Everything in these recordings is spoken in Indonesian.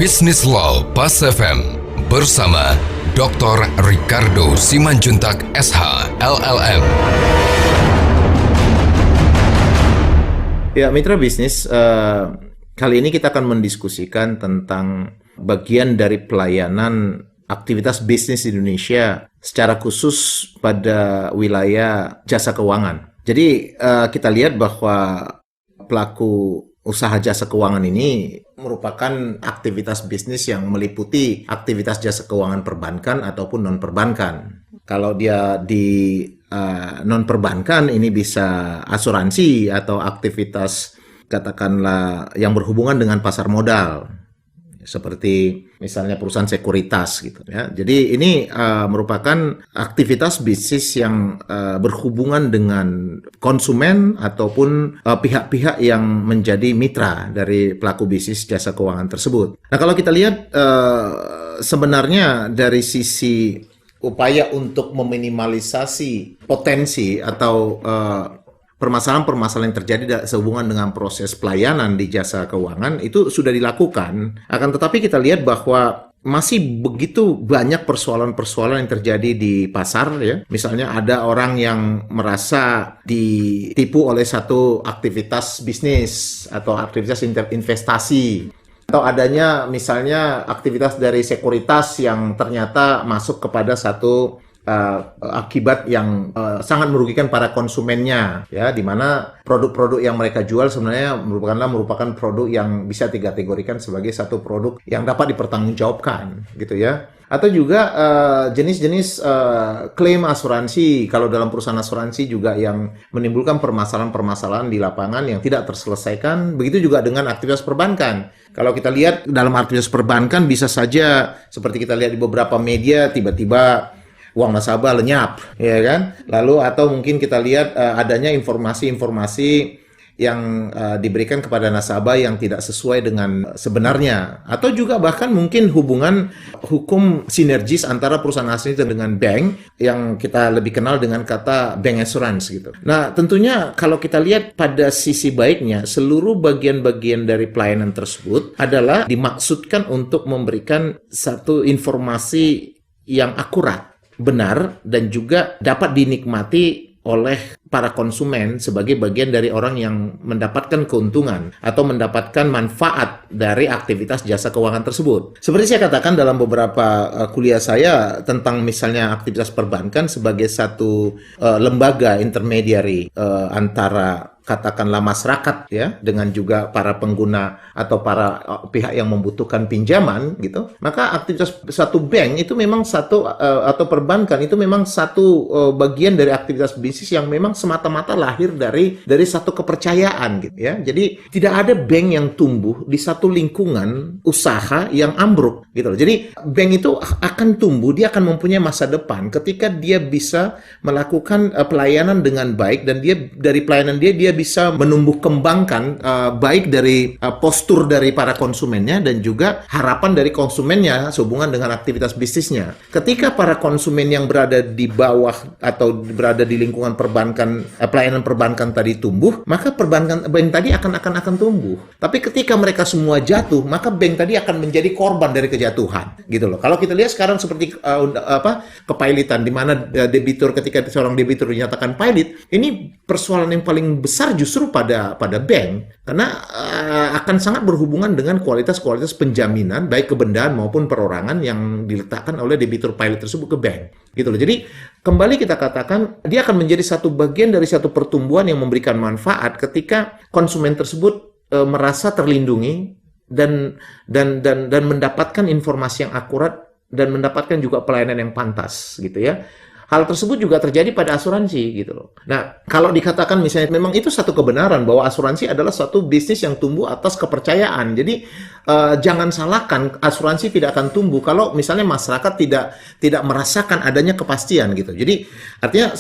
Business Law Pas FM bersama Dr. Ricardo Simanjuntak SH LLM. Ya, mitra bisnis, kali ini kita akan mendiskusikan tentang bagian dari pelayanan aktivitas bisnis di Indonesia secara khusus pada wilayah jasa keuangan. Jadi kita lihat bahwa pelaku usaha jasa keuangan ini merupakan aktivitas bisnis yang meliputi aktivitas jasa keuangan perbankan ataupun non-perbankan. Kalau dia di non-perbankan, ini bisa asuransi atau aktivitas katakanlah yang berhubungan dengan pasar modal, seperti misalnya perusahaan sekuritas gitu ya. Jadi ini merupakan aktivitas bisnis yang berhubungan dengan konsumen ataupun pihak-pihak yang menjadi mitra dari pelaku bisnis jasa keuangan tersebut. Nah, kalau kita lihat sebenarnya dari sisi upaya untuk meminimalisasi potensi atau permasalahan-permasalahan yang terjadi sehubungan dengan proses pelayanan di jasa keuangan itu sudah dilakukan. Akan tetapi kita lihat bahwa masih begitu banyak persoalan-persoalan yang terjadi di pasar ya. Misalnya ada orang yang merasa ditipu oleh satu aktivitas bisnis atau aktivitas investasi. Atau adanya misalnya aktivitas dari sekuritas yang ternyata masuk kepada satu akibat yang sangat merugikan para konsumennya ya, di mana produk-produk yang mereka jual sebenarnya merupakan produk yang bisa dikategorikan sebagai satu produk yang dapat dipertanggungjawabkan gitu ya. Atau juga jenis-jenis klaim asuransi, kalau dalam perusahaan asuransi juga yang menimbulkan permasalahan-permasalahan di lapangan yang tidak terselesaikan. Begitu juga dengan aktivitas perbankan. Kalau kita lihat dalam aktivitas perbankan bisa saja seperti kita lihat di beberapa media tiba-tiba uang nasabah lenyap, ya kan? Lalu atau mungkin kita lihat adanya informasi-informasi yang diberikan kepada nasabah yang tidak sesuai dengan sebenarnya, atau juga bahkan mungkin hubungan hukum sinergis antara perusahaan asuransi dengan bank yang kita lebih kenal dengan kata bank assurance gitu. Nah, tentunya kalau kita lihat pada sisi baiknya, seluruh bagian-bagian dari pelayanan tersebut adalah dimaksudkan untuk memberikan satu informasi yang akurat, benar, dan juga dapat dinikmati oleh para konsumen sebagai bagian dari orang yang mendapatkan keuntungan atau mendapatkan manfaat dari aktivitas jasa keuangan tersebut. Seperti saya katakan dalam beberapa kuliah saya tentang misalnya aktivitas perbankan sebagai satu lembaga intermediary antara katakanlah masyarakat ya dengan juga para pengguna atau para pihak yang membutuhkan pinjaman gitu. Maka aktivitas satu bank itu memang satu atau perbankan itu memang satu bagian dari aktivitas bisnis yang memang semata-mata lahir dari satu kepercayaan gitu ya. Jadi tidak ada bank yang tumbuh di satu lingkungan usaha yang ambruk gitu loh. Jadi bank itu akan tumbuh, dia akan mempunyai masa depan ketika dia bisa melakukan pelayanan dengan baik, dan dia dari pelayanan dia bisa menumbuh kembangkan baik dari postur dari para konsumennya dan juga harapan dari konsumennya sehubungan dengan aktivitas bisnisnya. Ketika para konsumen yang berada di bawah atau berada di lingkungan perbankan, pelayanan perbankan tadi tumbuh, maka bank tadi akan tumbuh. Tapi ketika mereka semua jatuh, maka bank tadi akan menjadi korban dari kejatuhan gitu loh. Kalau kita lihat sekarang seperti kepailitan, di mana debitur, ketika seorang debitur dinyatakan pailit, ini persoalan yang paling besar justru pada bank, karena akan sangat berhubungan dengan kualitas penjaminan baik kebendaan maupun perorangan yang diletakkan oleh debitur pailit tersebut ke bank gitu loh. Jadi kembali kita katakan dia akan menjadi satu bagian dari satu pertumbuhan yang memberikan manfaat ketika konsumen tersebut merasa terlindungi dan mendapatkan informasi yang akurat dan mendapatkan juga pelayanan yang pantas gitu ya. Hal tersebut juga terjadi pada asuransi gitu loh. Nah, kalau dikatakan misalnya memang itu satu kebenaran bahwa asuransi adalah suatu bisnis yang tumbuh atas kepercayaan. Jadi jangan salahkan, asuransi tidak akan tumbuh kalau misalnya masyarakat tidak merasakan adanya kepastian gitu. Jadi artinya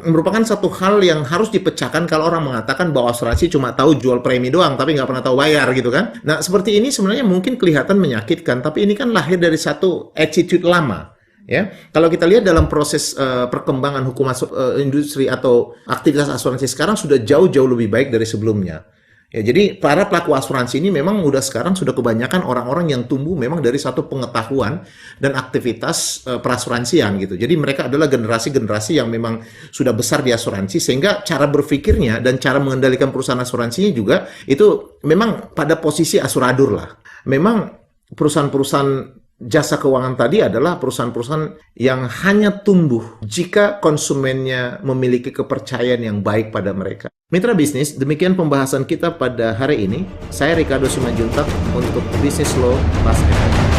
merupakan satu hal yang harus dipecahkan kalau orang mengatakan bahwa asuransi cuma tahu jual premi doang tapi nggak pernah tahu bayar gitu kan. Nah, seperti ini sebenarnya mungkin kelihatan menyakitkan, tapi ini kan lahir dari satu attitude lama. Ya, kalau kita lihat dalam proses perkembangan hukum industri atau aktivitas asuransi sekarang sudah jauh-jauh lebih baik dari sebelumnya. Ya, jadi para pelaku asuransi ini memang sekarang sudah kebanyakan orang-orang yang tumbuh memang dari satu pengetahuan dan aktivitas perasuransian gitu. Jadi mereka adalah generasi-generasi yang memang sudah besar di asuransi, sehingga cara berpikirnya dan cara mengendalikan perusahaan asuransinya juga itu memang pada posisi asuradur lah. Memang perusahaan-perusahaan jasa keuangan tadi adalah perusahaan-perusahaan yang hanya tumbuh jika konsumennya memiliki kepercayaan yang baik pada mereka. Mitra bisnis, demikian pembahasan kita pada hari ini. Saya Ricardo Simanjuntak untuk Business Law Pas FM.